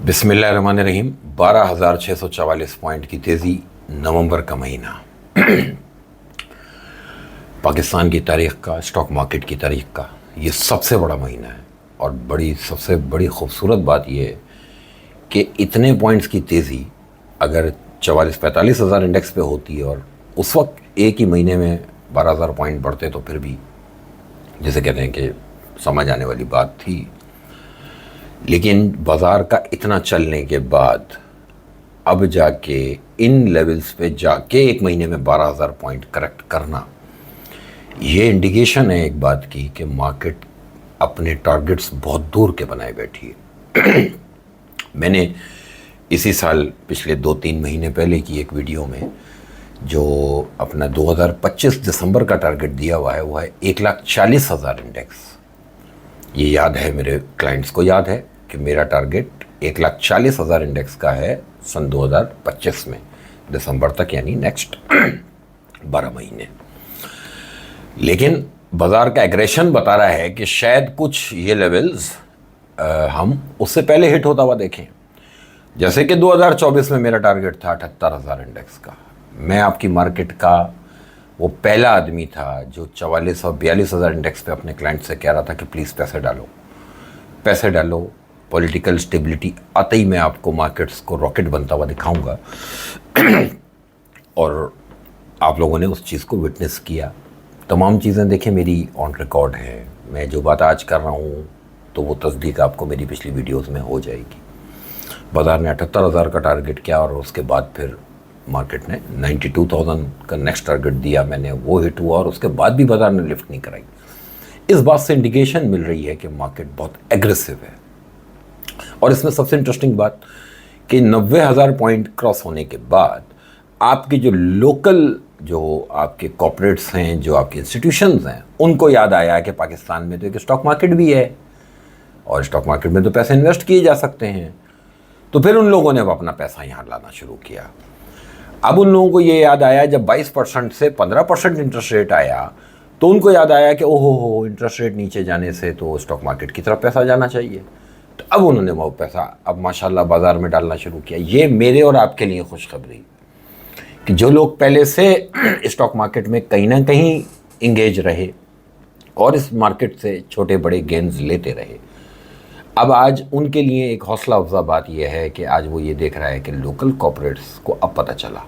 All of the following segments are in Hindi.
बिस्मिल्लाहिर्रहमानिर्रहीम। 12,644 पॉइंट की तेज़ी, नवंबर का महीना। पाकिस्तान की तारीख़ का, स्टॉक मार्केट की तारीख़ का ये सबसे बड़ा महीना है। और सबसे बड़ी खूबसूरत बात यह है कि इतने पॉइंट्स की तेज़ी अगर 44-45 हज़ार इंडेक्स पे होती है और उस वक्त एक ही महीने में 12,000 पॉइंट बढ़ते तो फिर भी जैसे कहते हैं कि समझ आने वाली बात थी। लेकिन बाज़ार का इतना चलने के बाद अब जाके इन लेवल्स पे जाके एक महीने में 12,000 पॉइंट करेक्ट करना, ये इंडिकेशन है एक बात की कि मार्केट अपने टारगेट्स बहुत दूर के बनाए बैठी है। मैंने इसी साल पिछले 2-3 महीने पहले की एक वीडियो में जो अपना 2025 दिसंबर का टारगेट दिया हुआ है वो है 1,40,000 इंडेक्स। ये याद है, मेरे क्लाइंट्स को याद है कि मेरा टारगेट 1,40,000 इंडेक्स का है सन 2025 में, दिसंबर तक, यानी नेक्स्ट 12 महीने। लेकिन बाज़ार का एग्रेशन बता रहा है कि शायद कुछ ये लेवल्स हम उससे पहले हिट होता हुआ देखें। जैसे कि 2024 में मेरा टारगेट था 78,000 इंडेक्स का। मैं आपकी मार्केट का वो पहला आदमी था जो 44 और 42,000 इंडेक्स पे अपने क्लाइंट से कह रहा था कि प्लीज़ पैसे डालो, पॉलिटिकल स्टेबिलिटी आते ही मैं आपको मार्केट्स को रॉकेट बनता हुआ दिखाऊंगा। और आप लोगों ने उस चीज़ को विटनेस किया। तमाम चीज़ें देखें मेरी ऑन रिकॉर्ड है। मैं जो बात आज कर रहा हूँ तो वो तस्दीक आपको मेरी पिछली वीडियोस में हो जाएगी। बाज़ार ने 78,000 का टारगेट किया और उसके बाद फिर मार्केट ने 92,000 का नेक्स्ट टारगेट दिया, मैंने वो हिट हुआ और उसके बाद भी बाज़ार ने लिफ्ट नहीं कराई। इस बात से इंडिकेशन मिल रही है कि मार्केट बहुत एग्रेसिव है। और इसमें सबसे इंटरेस्टिंग बात कि 90,000 पॉइंट क्रॉस होने के बाद आपके जो लोकल, जो आपके कॉर्पोरेट्स हैं, जो आपके इंस्टीट्यूशंस हैं, उनको याद आया कि पाकिस्तान में तो एक स्टॉक मार्केट भी है और स्टॉक मार्केट में तो पैसे इन्वेस्ट किए जा सकते हैं। तो फिर उन लोगों ने अब अपना पैसा यहाँ लाना शुरू किया। अब उन लोगों को ये याद आया जब 22% से 15% इंटरेस्ट रेट आया तो उनको याद आया कि ओहो हो, इंटरेस्ट रेट नीचे जाने से तो स्टॉक मार्केट की तरफ पैसा जाना चाहिए। तो अब उन्होंने वो पैसा अब माशाल्लाह बाज़ार में डालना शुरू किया। ये मेरे और आपके लिए खुशखबरी कि जो लोग पहले से स्टॉक मार्केट में कहीं ना कहीं इंगेज रहे और इस मार्केट से छोटे बड़े गेन्स लेते रहे, अब आज उनके लिए एक हौसला अफजा बात यह है कि आज वो ये देख रहा है कि लोकल कॉर्पोरेट्स को अब पता चला।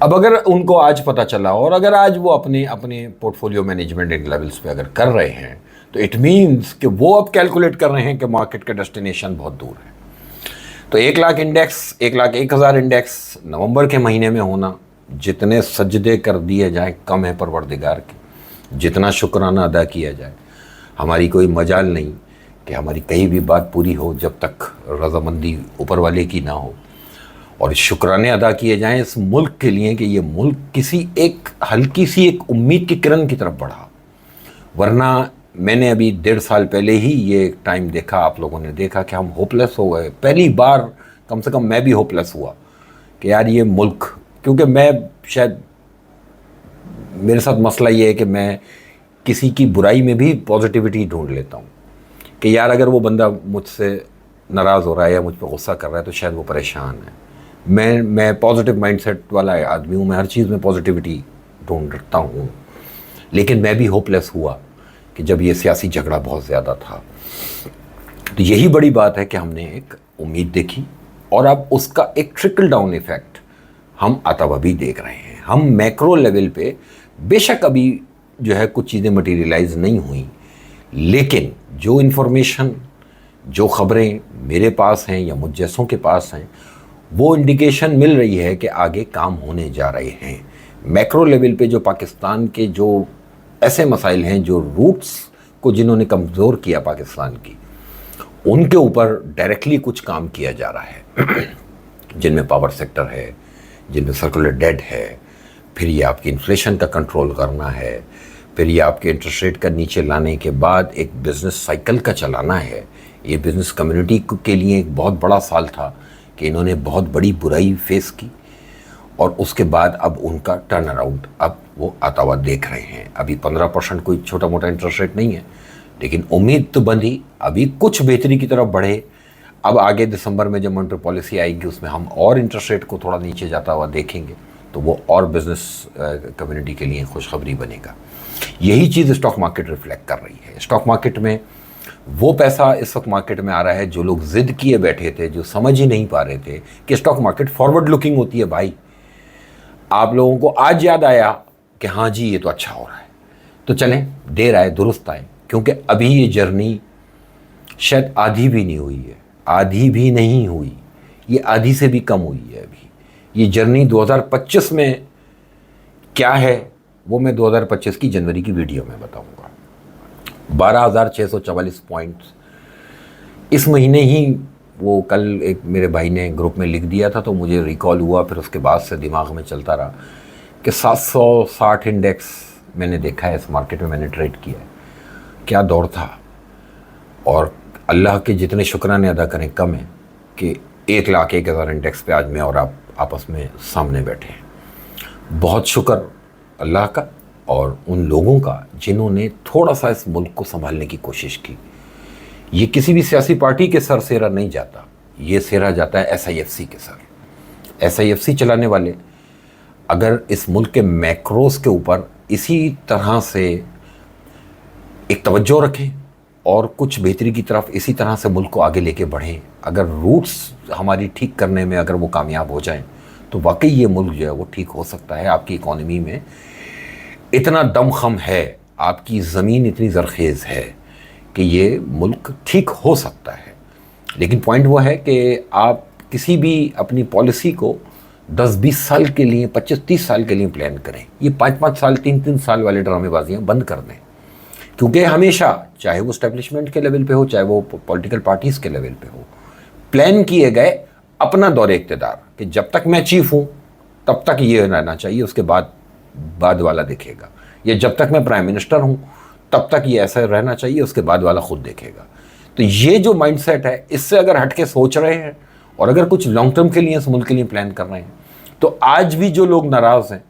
अब अगर उनको आज पता चला और अगर आज वो अपने पोर्टफोलियो मैनेजमेंट इन लेवल्स पे अगर कर रहे हैं तो इट मीन्स कि वो अब कैलकुलेट कर रहे हैं कि मार्केट का डेस्टिनेशन बहुत दूर है। तो 1,00,000 इंडेक्स, 1,01,000 इंडेक्स नवंबर के महीने में होना, जितने सजदे कर दिए जाएं कम है परवरदिगार के, जितना शुक्राना अदा किया जाए। हमारी कोई मजाल नहीं कि हमारी कहीं भी बात पूरी हो जब तक रज़ामंदी ऊपर वाले की ना हो, और शुक्राने अदा किए जाएं इस मुल्क के लिए कि ये मुल्क किसी एक हल्की सी एक उम्मीद की किरण की तरफ बढ़ा। वरना मैंने अभी 1.5 साल पहले ही ये टाइम देखा, आप लोगों ने देखा कि हम होपलेस हो गए। पहली बार कम से कम मैं भी होपलेस हुआ कि यार ये मुल्क, क्योंकि मैं शायद मेरे साथ मसला ये है कि मैं किसी की बुराई में भी पॉजिटिविटी ढूंढ लेता हूँ कि यार अगर वो बंदा मुझसे नाराज़ हो रहा है या मुझ पर गुस्सा कर रहा है तो शायद वो परेशान है। मैं पॉजिटिव माइंडसेट वाला आदमी हूँ, मैं हर चीज़ में पॉजिटिविटी ढूंढता हूँ। लेकिन मैं भी होपलेस हुआ कि जब ये सियासी झगड़ा बहुत ज़्यादा था। तो यही बड़ी बात है कि हमने एक उम्मीद देखी और अब उसका एक ट्रिकल डाउन इफ़ेक्ट हम आता हुआ भी देख रहे हैं। हम मैक्रो लेवल पे बेशक अभी जो है कुछ चीज़ें मटीरियलाइज नहीं हुई, लेकिन जो इन्फॉर्मेशन, जो ख़बरें मेरे पास हैं या मुझ जैसों के पास हैं, वो इंडिकेशन मिल रही है कि आगे काम होने जा रहे हैं। मैक्रो लेवल पे जो पाकिस्तान के जो ऐसे मसाइल हैं, जो रूट्स को जिन्होंने कमज़ोर किया पाकिस्तान की, उनके ऊपर डायरेक्टली कुछ काम किया जा रहा है। जिनमें पावर सेक्टर है, जिनमें सर्कुलर डेट है, फिर ये आपकी इन्फ्लेशन का कंट्रोल करना है, फिर ये आपके इंटरेस्ट रेट का नीचे लाने के बाद एक बिज़नेस साइकिल का चलाना है। ये बिज़नेस कम्युनिटी के लिए एक बहुत बड़ा साल था कि इन्होंने बहुत बड़ी बुराई फेस की और उसके बाद अब उनका टर्न अराउंड अब वो आता हुआ देख रहे हैं। अभी 15% कोई छोटा मोटा इंटरेस्ट रेट नहीं है, लेकिन उम्मीद तो बंधी, अभी कुछ बेहतरी की तरफ बढ़े, अब आगे दिसंबर में जब मॉनेटरी पॉलिसी आएगी उसमें हम और इंटरेस्ट रेट को थोड़ा नीचे जाता हुआ देखेंगे, तो वो और बिजनेस कम्युनिटी के लिए खुशखबरी बनेगा। यही चीज़ स्टॉक मार्केट रिफ्लेक्ट कर रही है। स्टॉक मार्केट में वो पैसा इस वक्त मार्केट में आ रहा है जो लोग जिद किए बैठे थे, जो समझ ही नहीं पा रहे थे कि स्टॉक मार्केट फॉरवर्ड लुकिंग होती है। भाई आप लोगों को आज याद आया कि हाँ जी ये तो अच्छा हो रहा है, तो चलें, देर आए दुरुस्त आए, क्योंकि अभी ये जर्नी शायद आधी भी नहीं हुई है, आधी भी नहीं हुई, ये आधी से भी कम हुई है। अभी ये जर्नी 2025 में क्या है वो मैं 2025 की जनवरी की वीडियो में बताऊंगा। 12,644 पॉइंट्स इस महीने ही, वो कल एक मेरे भाई ने ग्रुप में लिख दिया था तो मुझे रिकॉल हुआ, फिर उसके बाद से दिमाग में चलता रहा कि 760 इंडेक्स मैंने देखा है इस मार्केट में, मैंने ट्रेड किया है। क्या दौर था, और अल्लाह के जितने शुक्राने अदा करें कम है कि 1,01,000 इंडेक्स पे आज मैं और आप आपस में सामने बैठे हैं। बहुत शुक्र अल्लाह का और उन लोगों का जिन्होंने थोड़ा सा इस मुल्क को संभालने की कोशिश की। ये किसी भी सियासी पार्टी के सर सेरा नहीं जाता, ये सेरा जाता है SIFC के सर। SIFC चलाने वाले अगर इस मुल्क के मैक्रोस के ऊपर इसी तरह से एक तवज्जो रखें और कुछ बेहतरी की तरफ इसी तरह से मुल्क को आगे लेके बढ़ें, अगर रूट्स हमारी ठीक करने में अगर वो कामयाब हो जाएं, तो वाकई ये मुल्क जो है वो ठीक हो सकता है। आपकी इकॉनमी में इतना दमखम है, आपकी ज़मीन इतनी ज़रखेज़ है कि ये मुल्क ठीक हो सकता है। लेकिन पॉइंट वो है कि आप किसी भी अपनी पॉलिसी को 10-20 साल के लिए, 25-30 साल के लिए प्लान करें। ये 5-5 साल, 3-3 साल वाले ड्रामेबाजियाँ बंद कर दें, क्योंकि हमेशा चाहे वो स्टैब्लिशमेंट के लेवल पे हो, चाहे वो पॉलिटिकल पार्टीज़ के लेवल पे हो, प्लान किए गए अपना दौरे इक़्तिदार कि जब तक मैं चीफ हूँ तब तक ये रहना चाहिए, उसके बाद वाला देखेगा, या जब तक मैं प्राइम मिनिस्टर हूँ तब तक ये ऐसा रहना चाहिए, उसके बाद वाला खुद देखेगा। तो ये जो माइंडसेट है, इससे अगर हट के सोच रहे हैं और अगर कुछ लॉन्ग टर्म के लिए इस मुल्क के लिए प्लान कर रहे हैं, तो आज भी जो लोग नाराज़ हैं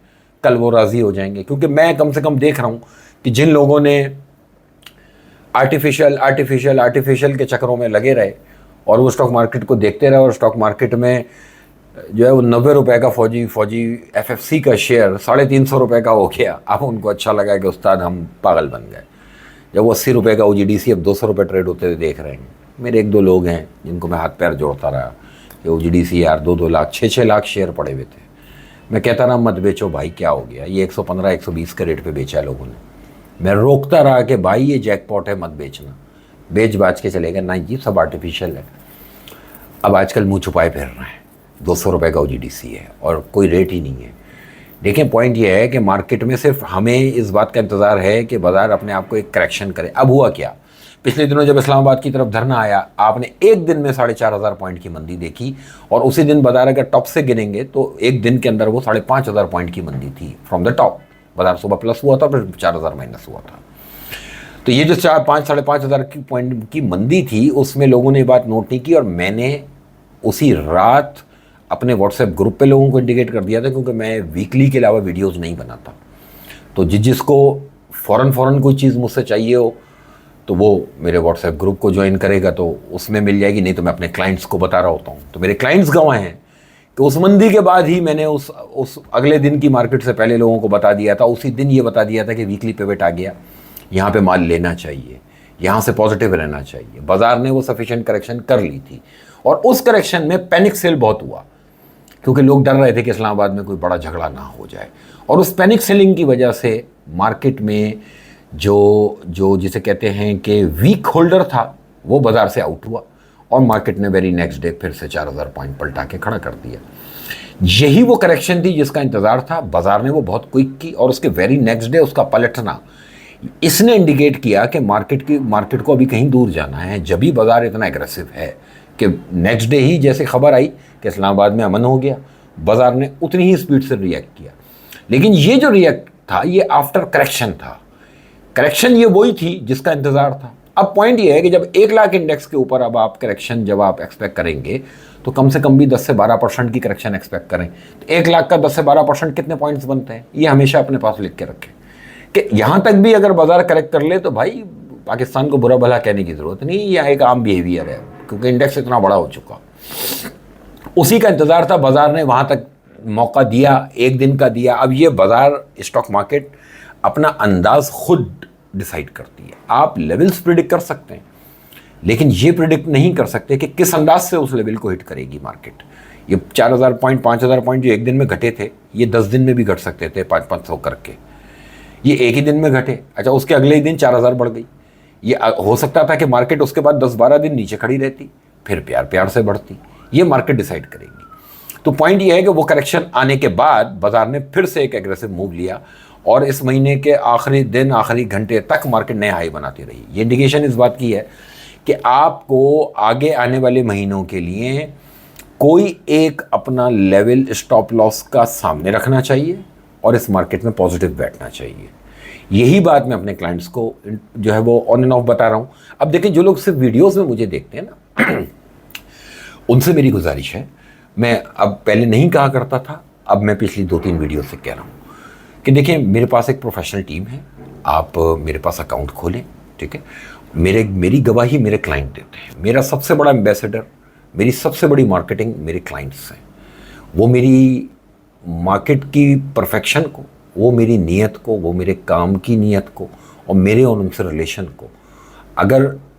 कल वो राज़ी हो जाएंगे। क्योंकि मैं कम से कम देख रहा हूँ कि जिन लोगों ने आर्टिफिशियल के चक्करों में लगे रहे और वो स्टॉक मार्केट को देखते रहे, और स्टॉक मार्केट में जो है वो 90 रुपये का फौजी FFC का शेयर 350 रुपये का हो गया। अब उनको अच्छा लगा कि उस्ताद हम पागल बन गए। जब वो 80 रुपये का OGDC अब 200 रुपये ट्रेड होते हुए देख रहे हैं। मेरे 1-2 लोग हैं जिनको मैं हाथ पैर जोड़ता रहा कि OGDC यार 2-2 लाख 6-6 लाख शेयर पड़े हुए थे। मैं कहता रहा मत बेचो भाई, क्या हो गया, ये 115-120 के रेट पे बेचा है लोगों ने। मैं रोकता रहा कि भाई ये जैकपॉट है, मत बेचना, बेच बाच के चलेगा ना, ये सब आर्टिफिशियल है। अब आजकल मुँह छुपाए फिर रहे हैं, 200 रुपये का OGDC है और कोई रेट ही नहीं है। देखें, पॉइंट ये है कि मार्केट में सिर्फ हमें इस बात का इंतज़ार है कि बाज़ार अपने आप को एक करेक्शन करे। अब हुआ क्या, पिछले दिनों जब इस्लामाबाद की तरफ धरना आया, आपने एक दिन में 4,500 पॉइंट की मंदी देखी, और उसी दिन बाज़ार अगर टॉप से गिनेंगे तो एक दिन के अंदर वो 5,500 पॉइंट की मंदी थी फ्रॉम द टॉप। बाज़ार सुबह प्लस हुआ था, फिर 4,000 माइनस हुआ था। तो ये जो 5,500 की पॉइंट की मंदी थी, उसमें लोगों ने बात नोट नहीं की, और मैंने उसी रात अपने व्हाट्सएप ग्रुप पे लोगों को इंडिकेट कर दिया था, क्योंकि मैं वीकली के अलावा वीडियोस नहीं बनाता। तो जिसको फ़ौरन कोई चीज़ मुझसे चाहिए हो तो वो मेरे व्हाट्सएप ग्रुप को ज्वाइन करेगा, तो उसमें मिल जाएगी, नहीं तो मैं अपने क्लाइंट्स को बता रहा होता हूँ। तो मेरे क्लाइंट्स गवाह हैं कि उस मंदी के बाद ही मैंने उस अगले दिन की मार्केट से पहले लोगों को बता दिया था, उसी दिन ये बता दिया था कि वीकली पिवट आ गया, यहाँ पे माल लेना चाहिए, यहाँ से पॉजिटिव रहना चाहिए। बाज़ार ने वो सफिशिएंट करेक्शन कर ली थी, और उस करेक्शन में पैनिक सेल बहुत हुआ, क्योंकि लोग डर रहे थे कि इस्लामाबाद में कोई बड़ा झगड़ा ना हो जाए। और उस पैनिक सेलिंग की वजह से मार्केट में जो जिसे कहते हैं कि वीक होल्डर था, वो बाज़ार से आउट हुआ, और मार्केट ने वेरी नेक्स्ट डे फिर से 4,000 पॉइंट पलटा के खड़ा कर दिया। यही वो करेक्शन थी जिसका इंतज़ार था। बाज़ार ने वो बहुत क्विक की, और उसके वेरी नेक्स्ट डे उसका पलटना, इसने इंडिकेट किया कि मार्केट को अभी कहीं दूर जाना है। जब भी बाज़ार इतना एग्रेसिव है कि नेक्स्ट डे ही जैसे खबर आई कि इस्लामाबाद में अमन हो गया, बाज़ार ने उतनी ही स्पीड से रिएक्ट किया। लेकिन ये जो रिएक्ट था, ये आफ्टर करेक्शन था। करेक्शन ये वही थी जिसका इंतज़ार था। अब पॉइंट ये है कि जब 1 लाख इंडेक्स के ऊपर अब आप करेक्शन जब आप एक्सपेक्ट करेंगे, तो कम से कम भी 10 से 12% की करेक्शन एक्सपेक्ट करें। तो 1 लाख का 10 से 12% कितने पॉइंट्स बनते हैं, ये हमेशा अपने पास लिख के रखें कि यहाँ तक भी अगर बाज़ार करेक्ट कर ले तो भाई पाकिस्तान को बुरा भला कहने की ज़रूरत नहीं, यह एक आम बिहेवियर है क्योंकि इंडेक्स इतना बड़ा हो चुका। उसी का इंतज़ार था, बाज़ार ने वहाँ तक मौका दिया, एक दिन का दिया। अब ये बाज़ार, स्टॉक मार्केट अपना अंदाज खुद डिसाइड करती है। आप लेवल्स प्रिडिक्ट कर सकते हैं, लेकिन ये प्रिडिक्ट नहीं कर सकते कि किस अंदाज से उस लेवल को हिट करेगी मार्केट। ये 4000 पॉइंट 5000 पॉइंट जो एक दिन में घटे थे, ये 10 दिन में भी घट सकते थे 500 करके। ये एक ही दिन में घटे, अच्छा उसके अगले ही दिन 4000 बढ़ गई। ये हो सकता था कि मार्केट उसके बाद 10-12 दिन नीचे खड़ी रहती, फिर प्यार प्यार से बढ़ती। ये मार्केट डिसाइड करेगी। तो पॉइंट ये है कि वो करेक्शन आने के बाद बाजार ने फिर से एक एग्रेसिव मूव लिया और इस महीने के आखिरी दिन, आखिरी घंटे तक मार्केट नए हाई बनाती रही। ये इंडिकेशन इस बात की है कि आपको आगे आने वाले महीनों के लिए कोई एक अपना लेवल स्टॉप लॉस का सामने रखना चाहिए और इस मार्केट में पॉजिटिव बैठना चाहिए। यही बात मैं अपने क्लाइंट्स को जो है वो ऑन एंड ऑफ बता रहा हूँ। अब देखें, जो लोग सिर्फ वीडियोस में मुझे देखते हैं ना, उनसे मेरी गुजारिश है, मैं अब पहले नहीं कहा करता था, अब मैं पिछली 2-3 वीडियो से कह रहा हूँ कि देखिए मेरे पास एक प्रोफेशनल टीम है, आप मेरे पास अकाउंट खोलें, ठीक है। मेरी गवाही मेरे क्लाइंट देते हैं। मेरा सबसे बड़ा एम्बेसडर, मेरी सबसे बड़ी मार्केटिंग मेरे क्लाइंट्स हैं। वो मेरी मार्केट की परफेक्शन को, वो मेरी नीयत को, वो मेरे काम की नीयत को और मेरे और उनसे रिलेशन को,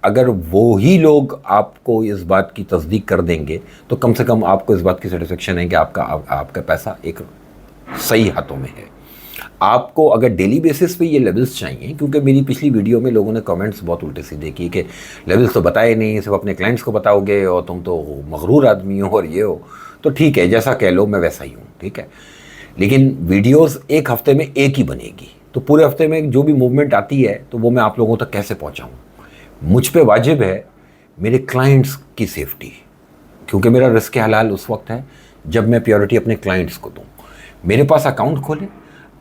अगर वो ही लोग आपको इस बात की तस्दीक कर देंगे तो कम से कम आपको इस बात की सेटिस्फेक्शन है कि आपका पैसा एक सही हाथों में है। आपको अगर डेली बेसिस पे ये लेवल्स चाहिए, क्योंकि मेरी पिछली वीडियो में लोगों ने कमेंट्स बहुत उल्टे सीधे किए कि लेवल्स तो बताए नहीं, सिर्फ अपने क्लाइंट्स को बताओगे और तुम तो मगरूर आदमी हो और ये हो। तो ठीक है, जैसा कह लो, मैं वैसा ही हूँ, ठीक है। लेकिन वीडियोस एक हफ्ते में एक ही बनेगी, तो पूरे हफ्ते में जो भी मूवमेंट आती है तो वो मैं आप लोगों तक कैसे पहुँचाऊँ। मुझ पे वाजिब है मेरे क्लाइंट्स की सेफ्टी, क्योंकि मेरा रिस्क हलाल उस वक्त है जब मैं प्योरिटी अपने क्लाइंट्स को दूँ। मेरे पास अकाउंट खोलें,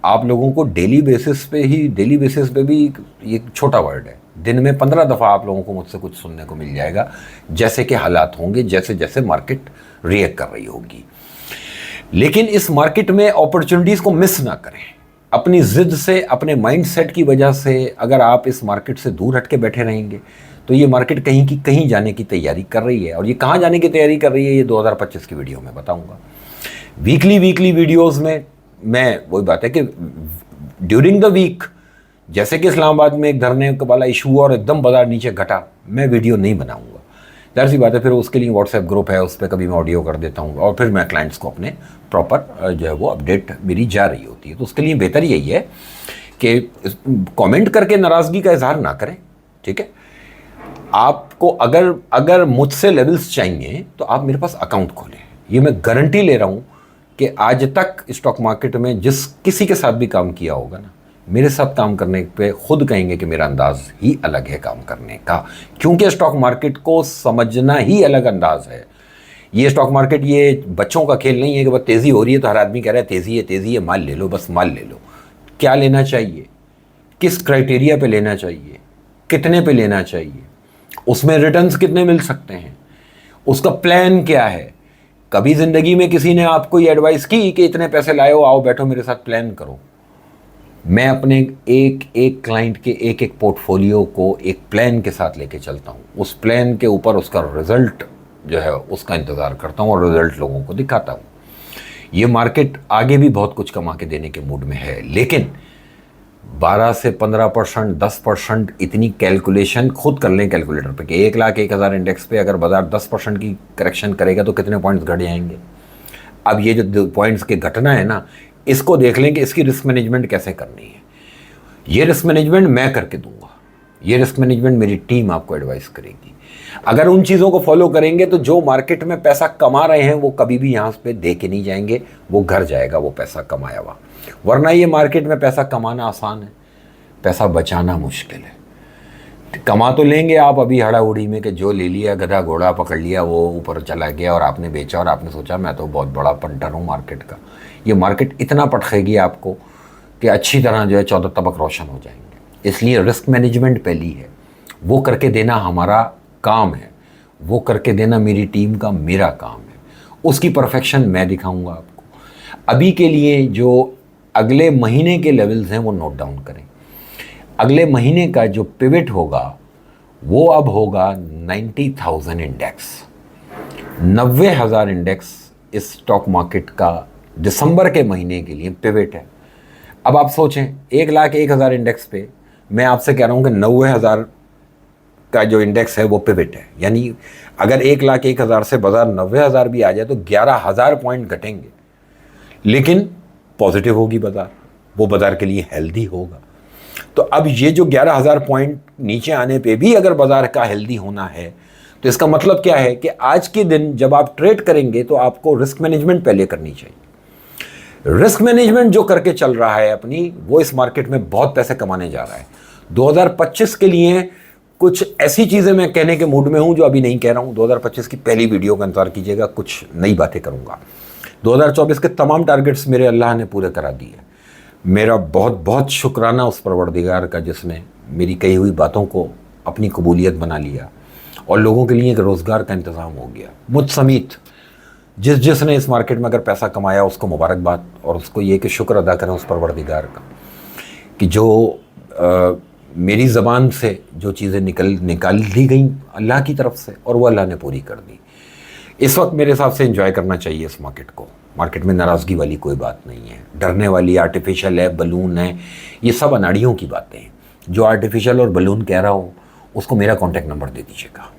आप लोगों को डेली बेसिस पे भी ये छोटा वर्ड है, दिन में 15 दफ़ा आप लोगों को मुझसे कुछ सुनने को मिल जाएगा, जैसे कि हालात होंगे, जैसे जैसे मार्केट रिएक्ट कर रही होगी। लेकिन इस मार्केट में अपॉर्चुनिटीज़ को मिस ना करें। अपनी ज़िद से, अपने माइंड सेट की वजह से अगर आप इस मार्केट से दूर हट के बैठे रहेंगे तो ये मार्केट कहीं की कहीं जाने की तैयारी कर रही है। और ये कहाँ जाने की तैयारी कर रही है, ये 2025 की वीडियो में बताऊँगा। वीकली वीडियोज़ में मैं, वही बात है कि ड्यूरिंग द वीक, जैसे कि इस्लामाबाद में एक धरने वाला इशू और एकदम बाजार नीचे घटा, मैं वीडियो नहीं बनाऊंगा। जाहिर सी बात है, फिर उसके लिए व्हाट्सएप ग्रुप है, उस पर कभी मैं ऑडियो कर देता हूँ और फिर मैं क्लाइंट्स को अपने प्रॉपर जो है वो अपडेट मेरी जा रही होती है। तो उसके लिए बेहतर यही है कि कमेंट करके नाराज़गी का इजहार ना करें, ठीक है। आपको अगर मुझसे लेवल्स चाहिए तो आप मेरे पास अकाउंट खोलें। ये मैं गारंटी ले रहा हूँ कि आज तक स्टॉक मार्केट में जिस किसी के साथ भी काम किया होगा ना, मेरे साथ काम करने पे खुद कहेंगे कि मेरा अंदाज ही अलग है काम करने का, क्योंकि स्टॉक मार्केट को समझना ही अलग अंदाज है। ये स्टॉक मार्केट ये बच्चों का खेल नहीं है कि बस तेज़ी हो रही है तो हर आदमी कह रहा है तेज़ी है, माल ले लो, बस माल ले लो। क्या लेना चाहिए, किस क्राइटेरिया पे लेना चाहिए, कितने पे लेना चाहिए, उसमें रिटर्न्स कितने मिल सकते हैं, उसका प्लान क्या है। कभी ज़िंदगी में किसी ने आपको ये एडवाइस की कि इतने पैसे लाए हो, आओ बैठो मेरे साथ प्लान करो। मैं अपने एक एक क्लाइंट के एक एक पोर्टफोलियो को एक प्लान के साथ लेके चलता हूँ। उस प्लान के ऊपर उसका रिज़ल्ट जो है उसका इंतज़ार करता हूँ और रिज़ल्ट लोगों को दिखाता हूँ। ये मार्केट आगे भी बहुत कुछ कमा के देने के मूड में है, लेकिन 12 से 15%, 10% इतनी कैलकुलेशन खुद कर लें कैलकुलेटर पे कि 1,01,000 इंडेक्स पे अगर बाजार 10% की करेक्शन करेगा तो कितने पॉइंट्स घट जाएंगे। अब ये जो पॉइंट्स के घटना है ना, इसको देख लें कि इसकी रिस्क मैनेजमेंट कैसे करनी है। ये रिस्क मैनेजमेंट मैं करके दूंगा, ये रिस्क मैनेजमेंट मेरी टीम आपको एडवाइस करेगी। अगर उन चीज़ों को फॉलो करेंगे तो जो मार्केट में पैसा कमा रहे हैं वो कभी भी यहाँ पे दे के नहीं जाएंगे, वो घर जाएगा वो पैसा कमाया हुआ। वरना ये मार्केट में पैसा कमाना आसान है, पैसा बचाना मुश्किल है। कमा तो लेंगे आप अभी हड़ा उड़ी में कि जो ले लिया, गधा घोड़ा पकड़ लिया, वो ऊपर चला गया और आपने बेचा और आपने सोचा मैं तो बहुत बड़ा पंटर हूँ मार्केट का। ये मार्केट इतना पटखेगी आपको कि अच्छी तरह जो है 14 तबक रोशन हो जाएंगे। इसलिए रिस्क मैनेजमेंट पहली है, वो करके देना हमारा काम है, वो करके देना मेरी टीम का मेरा काम है। उसकी परफेक्शन मैं दिखाऊंगा आपको। अभी के लिए जो अगले महीने के लेवल्स हैं वो नोट डाउन करें। अगले महीने का जो पिवट होगा वो अब होगा 90,000 इंडेक्स। 90,000 इंडेक्स इस स्टॉक मार्केट का दिसंबर के महीने के लिए पिवट है। अब आप सोचें 1,01,000 इंडेक्स पे मैं आपसे कह रहा हूँ कि 90,000 का जो इंडेक्स है वो पिवट है, यानी अगर 1,01,000 से बाजार 90,000 भी आ जाए तो 11,000 पॉइंट घटेंगे, लेकिन पॉजिटिव होगी बाजार, वो बाजार के लिए हेल्दी होगा। तो अब ये जो 11,000 पॉइंट नीचे आने पे भी अगर बाजार का हेल्दी होना है तो इसका मतलब क्या है कि आज के दिन जब आप ट्रेड करेंगे तो आपको रिस्क मैनेजमेंट पहले करनी चाहिए। रिस्क मैनेजमेंट जो करके चल रहा है अपनी, वो इस मार्केट में बहुत पैसे कमाने जा रहा है। 2025 के लिए कुछ ऐसी चीज़ें मैं कहने के मूड में हूं जो अभी नहीं कह रहा हूं। 2025 की पहली वीडियो का इंतजार कीजिएगा, कुछ नई बातें करूंगा। 2024 के तमाम टारगेट्स मेरे अल्लाह ने पूरे करा दिए। मेरा बहुत बहुत शुक्राना उस परवरदिगार का जिसने मेरी कही हुई बातों को अपनी कबूलियत बना लिया और लोगों के लिए एक रोज़गार का इंतज़ाम हो गया। मुझ समेत जिसने इस मार्केट में अगर पैसा कमाया उसको मुबारकबाद, और उसको ये कि शुक्र अदा करें उस परवरदिगार का कि जो मेरी ज़बान से जो चीज़ें निकाल दी गई अल्लाह की तरफ से, और वो अल्लाह ने पूरी कर दी। इस वक्त मेरे हिसाब से एंजॉय करना चाहिए इस मार्केट को। मार्केट में नाराज़गी वाली कोई बात नहीं है, डरने वाली आर्टिफिशियल है, बलून है, ये सब अनाड़ियों की बातें हैं। जो आर्टिफिशियल और बलून कह रहा हो उसको मेरा कॉन्टैक्ट नंबर दे दीजिएगा,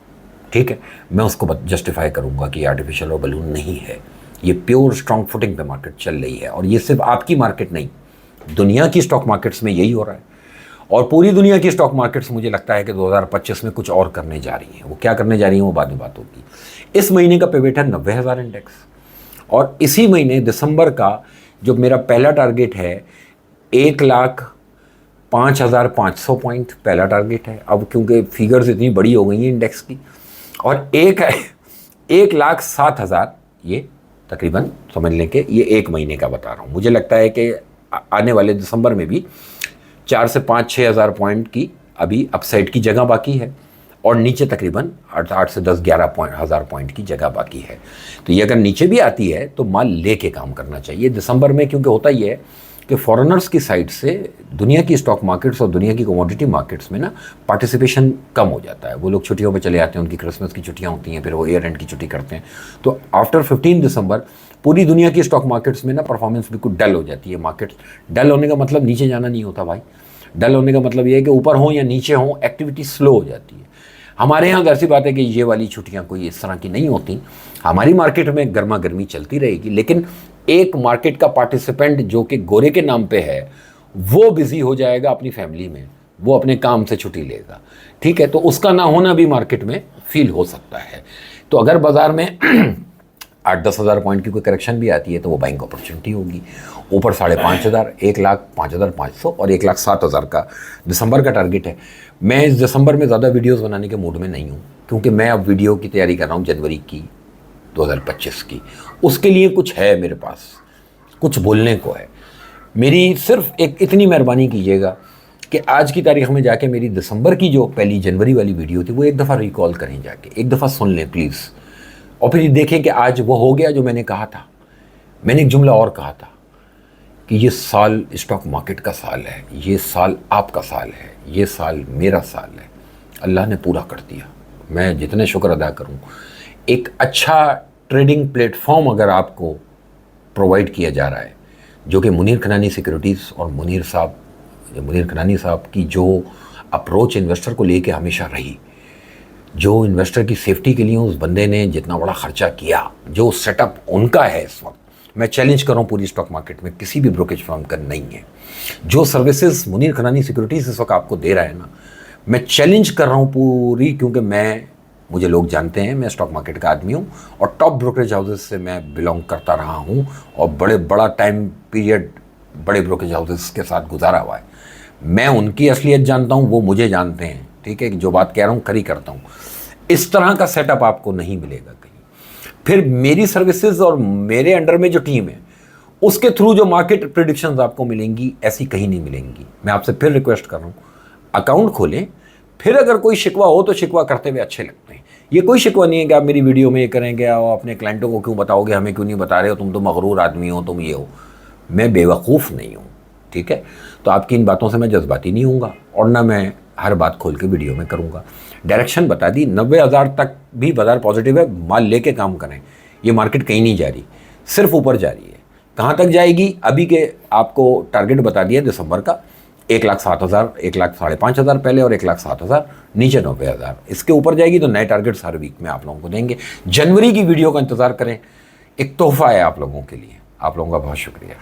ठीक है? मैं उसको जस्टिफाई करूँगा कि आर्टिफिशियल और बलून नहीं है, ये प्योर स्ट्रॉन्ग फुटिंग पे मार्केट चल रही है। और ये सिर्फ आपकी मार्केट नहीं, दुनिया की स्टॉक मार्केट्स में यही हो रहा है। और पूरी दुनिया की स्टॉक मार्केट्स मुझे लगता है कि 2025 में कुछ और करने जा रही हैं। वो क्या करने जा रही हैं वो बाद में बात होगी। इस महीने का पिवट है 90,000 इंडेक्स, और इसी महीने दिसंबर का जो मेरा पहला टारगेट है 1,05,500 पॉइंट पहला टारगेट है। अब क्योंकि फिगर्स इतनी बड़ी हो गई हैं इंडेक्स की, और 1,07,000 ये तकरीबन समझ लें कि ये एक महीने का बता रहा हूँ। मुझे लगता है कि आने वाले दिसंबर में भी 4 से 5-6 हज़ार पॉइंट की अभी अपसाइड की जगह बाकी है, और नीचे तकरीबन 8 से 10-11 हज़ार पॉइंट की जगह बाकी है। तो ये अगर नीचे भी आती है तो माल लेके काम करना चाहिए दिसंबर में, क्योंकि होता ही है कि फॉरेनर्स की साइड से दुनिया की स्टॉक मार्केट्स और दुनिया की कमोडिटी मार्केट्स में ना पार्टिसिपेशन कम हो जाता है। वो लोग छुट्टियों पे चले जाते हैं, उनकी क्रिसमस की छुट्टियां होती हैं, फिर वो ईयर एंड की छुट्टी करते हैं। तो आफ्टर 15 दिसंबर पूरी दुनिया की स्टॉक मार्केट्स में ना परफॉर्मेंस बिल्कुल डल हो जाती है। मार्केट्स डल होने का मतलब नीचे जाना नहीं होता भाई, डल होने का मतलब ये है कि ऊपर हो या नीचे हो एक्टिविटी स्लो हो जाती है। हमारे यहाँ ऐसी बात है कि ये वाली छुट्टियाँ कोई इस तरह की नहीं होती। हमारी मार्केट में गर्मा गर्मी चलती रहेगी, लेकिन एक मार्केट का पार्टिसिपेंट जो कि गोरे के नाम पे है वो बिजी हो जाएगा अपनी फैमिली में, वो अपने काम से छुट्टी लेगा, ठीक है? तो उसका ना होना भी मार्केट में फील हो सकता है। तो अगर बाज़ार में 8-10 हज़ार पॉइंट की कोई करेक्शन भी आती है तो वो बाइंग अपॉर्चुनिटी होगी। ऊपर 5,500, 1,05,500 और 1,07,000 का दिसंबर का टारगेट है। मैं इस दिसंबर में ज़्यादा वीडियोस बनाने के मूड में नहीं हूँ, क्योंकि मैं अब वीडियो की तैयारी कर रहा हूँ जनवरी की 2025 की। उसके लिए कुछ है मेरे पास, कुछ बोलने को है। मेरी सिर्फ एक इतनी मेहरबानी कीजिएगा कि आज की तारीख में जाके मेरी दिसंबर की जो पहली जनवरी वाली वीडियो थी वो एक दफ़ा रिकॉल करें, जाके एक दफ़ा सुन लें प्लीज़, और फिर देखें कि आज वो हो गया जो मैंने कहा था। मैंने एक जुमला और कहा था कि ये साल स्टॉक मार्केट का साल है, ये साल आपका साल है, ये साल मेरा साल है। अल्लाह ने पूरा कर दिया, मैं जितने शुक्र अदा करूं। एक अच्छा ट्रेडिंग प्लेटफॉर्म अगर आपको प्रोवाइड किया जा रहा है, जो कि मुनीर खनानी सिक्योरिटीज़ और मुनीर खनानी साहब की जो अप्रोच इन्वेस्टर को लेके हमेशा रही, जो इन्वेस्टर की सेफ्टी के लिए उस बंदे ने जितना बड़ा खर्चा किया, जो सेटअप उनका है इस वक्त, मैं चैलेंज कर रहा हूँ पूरी स्टॉक मार्केट में किसी भी ब्रोकेज फर्म का नहीं है। जो सर्विसेज मुनीर खनानी सिक्योरिटीज़ इस वक्त आपको दे रहा है ना, मैं चैलेंज कर रहा हूँ पूरी, क्योंकि मुझे लोग जानते हैं, मैं स्टॉक मार्केट का आदमी हूँ और टॉप ब्रोकरेज हाउसेज से मैं बिलोंग करता रहा हूँ, और बड़ा टाइम पीरियड बड़े ब्रोकरेज हाउसेज के साथ गुजारा हुआ है। मैं उनकी असलियत जानता हूँ, वो मुझे जानते हैं, ठीक है? कि जो बात कह रहा हूँ खरी करता हूँ। इस तरह का सेटअप आपको नहीं मिलेगा कहीं। फिर मेरी सर्विसेज और मेरे अंडर में जो टीम है उसके थ्रू जो मार्केट प्रेडिक्शंस आपको मिलेंगी, ऐसी कहीं नहीं मिलेंगी। मैं आपसे फिर रिक्वेस्ट कर रहा हूँ, अकाउंट खोलें, फिर अगर कोई शिकवा हो तो शिकवा करते हुए अच्छे लगते हैं। ये कोई शिकवा नहीं है कि आप मेरी वीडियो में ये करेंगे और अपने क्लाइंटों को क्यों बताओगे, हमें क्यों नहीं बता रहे हो, तुम तो मगरूर आदमी हो, तुम ये हो। मैं बेवकूफ़ नहीं हूँ, ठीक है? तो आपकी इन बातों से मैं जज्बाती नहीं हूँगा, और ना मैं हर बात खोल के वीडियो में करूँगा। डायरेक्शन बता दी, 90,000 तक भी बाजार पॉजिटिव है, माल लेके काम करें। ये मार्केट कहीं नहीं जा रही, सिर्फ ऊपर जा रही है। कहाँ तक जाएगी अभी के आपको टारगेट बता दिया दिसंबर का, 1,07,000, 1,05,500 पहले और 1,07,000 नीचे 90,000। इसके ऊपर जाएगी तो नए टारगेट्स हर वीक में आप लोगों को देंगे। जनवरी की वीडियो का इंतज़ार करें, एक तोहफा है आप लोगों के लिए। आप लोगों का बहुत शुक्रिया।